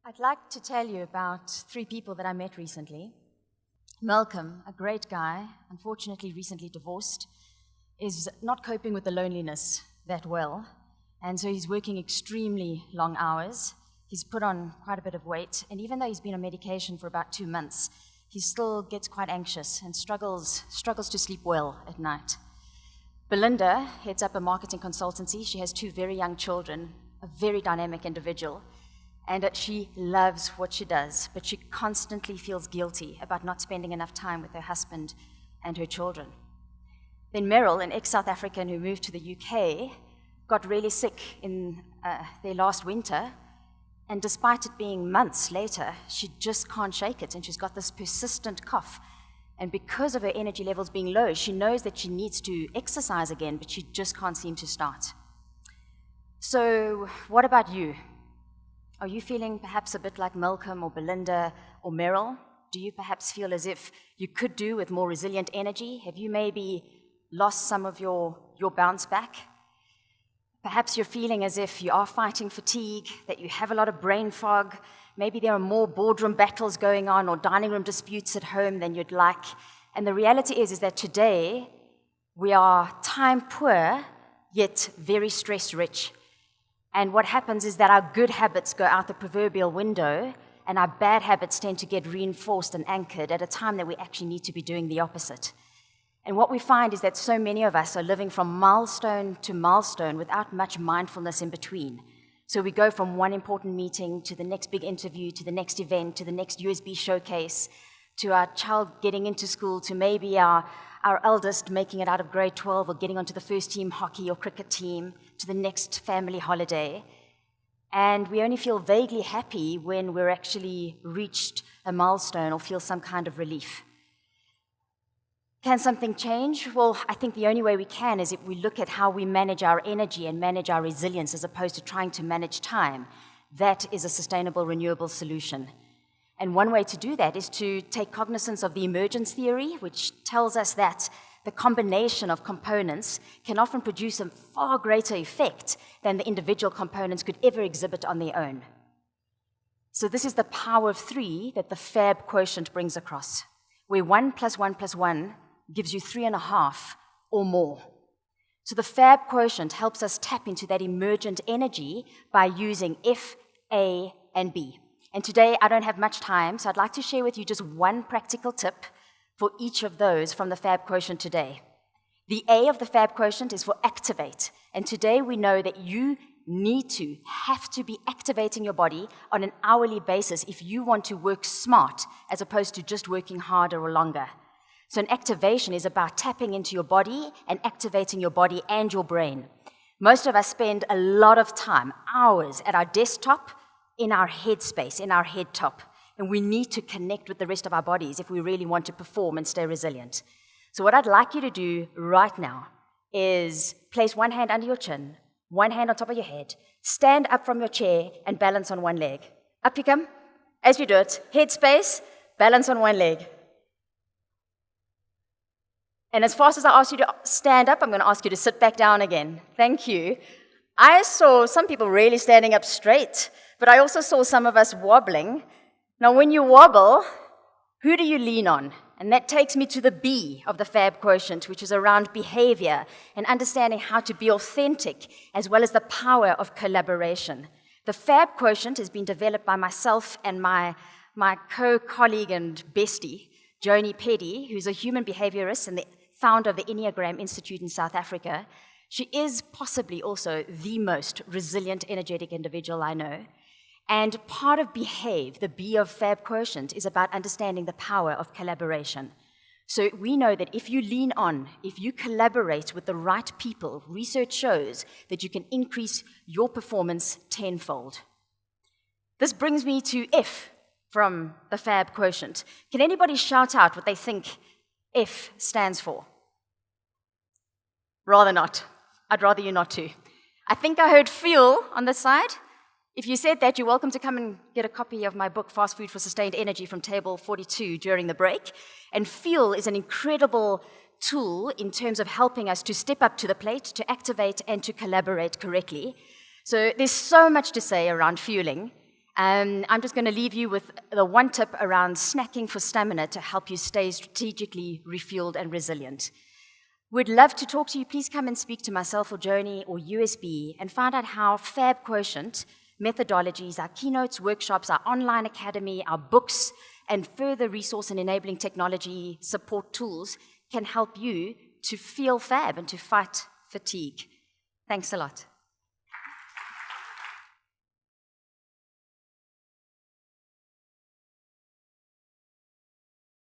I'd like to tell you about 3 people that I met recently. Malcolm, a great guy, unfortunately recently divorced, is not coping with the loneliness that well, and so he's working extremely long hours. He's put on quite a bit of weight, and even though he's been on medication for about 2 months, he still gets quite anxious and struggles to sleep well at night. Belinda heads up a marketing consultancy. She has 2 very young children, a very dynamic individual, and that she loves what she does, but she constantly feels guilty about not spending enough time with her husband and her children. Then Meryl, an ex-South African who moved to the UK, got really sick in their last winter, and despite it being months later, she just can't shake it, and she's got this persistent cough. And because of her energy levels being low, she knows that she needs to exercise again, but she just can't seem to start. So what about you? Are you feeling perhaps a bit like Malcolm or Belinda or Meryl? Do you perhaps feel as if you could do with more resilient energy? Have you maybe lost some of your bounce back? Perhaps you're feeling as if you are fighting fatigue, that you have a lot of brain fog. Maybe there are more boardroom battles going on or dining room disputes at home than you'd like. And the reality is that today we are time poor, yet very stress rich. And what happens is that our good habits go out the proverbial window, and our bad habits tend to get reinforced and anchored at a time that we actually need to be doing the opposite. And what we find is that so many of us are living from milestone to milestone without much mindfulness in between. So we go from one important meeting to the next big interview, to the next event, to the next USB showcase, to our child getting into school, to maybe our eldest making it out of grade 12 or getting onto the first team hockey or cricket team, to the next family holiday. And we only feel vaguely happy when we're actually reached a milestone or feel some kind of relief. Can something change? Well, I think the only way we can is if we look at how we manage our energy and manage our resilience as opposed to trying to manage time. That is a sustainable, renewable solution. And one way to do that is to take cognizance of the emergence theory, which tells us that the combination of components can often produce a far greater effect than the individual components could ever exhibit on their own. So this is the power of 3 that the FAB quotient brings across, where 1 plus 1 plus 1 gives you 3.5 or more. So the FAB quotient helps us tap into that emergent energy by using F, A, and B. And today I don't have much time, so I'd like to share with you just one practical tip for each of those from the FAB quotient today. The A of the FAB quotient is for activate, and today we know that you have to be activating your body on an hourly basis if you want to work smart as opposed to just working harder or longer. So an activation is about tapping into your body and activating your body and your brain. Most of us spend a lot of time, hours, at our desktop, in our head space, in our head top. And we need to connect with the rest of our bodies if we really want to perform and stay resilient. So what I'd like you to do right now is place one hand under your chin, one hand on top of your head, stand up from your chair and balance on one leg. Up you come. As you do it, head space, balance on one leg. And as fast as I ask you to stand up, I'm going to ask you to sit back down again. Thank you. I saw some people really standing up straight, but I also saw some of us wobbling. Now, when you wobble, who do you lean on? And that takes me to the B of the FAB quotient, which is around behavior and understanding how to be authentic, as well as the power of collaboration. The FAB quotient has been developed by myself and my co-colleague and bestie, Joni Peddy, who's a human behaviorist and the founder of the Enneagram Institute in South Africa. She is possibly also the most resilient, energetic individual I know. And part of behave, the B of FAB quotient, is about understanding the power of collaboration. So we know that if you lean on, if you collaborate with the right people, research shows that you can increase your performance tenfold. This brings me to F from the FAB quotient. Can anybody shout out what they think F stands for? Rather not. I'd rather you not to. I think I heard feel on this side. If you said that, you're welcome to come and get a copy of my book, Fast Food for Sustained Energy, from table 42 during the break. And feel is an incredible tool in terms of helping us to step up to the plate, to activate, and to collaborate correctly. So there's so much to say around fueling. I'm just going to leave you with the one tip around snacking for stamina to help you stay strategically refueled and resilient. We'd love to talk to you. Please come and speak to myself or Joni or USB and find out how Fab Quotient methodologies, our keynotes, workshops, our online academy, our books, and further resource and enabling technology support tools can help you to feel fab and to fight fatigue. Thanks a lot.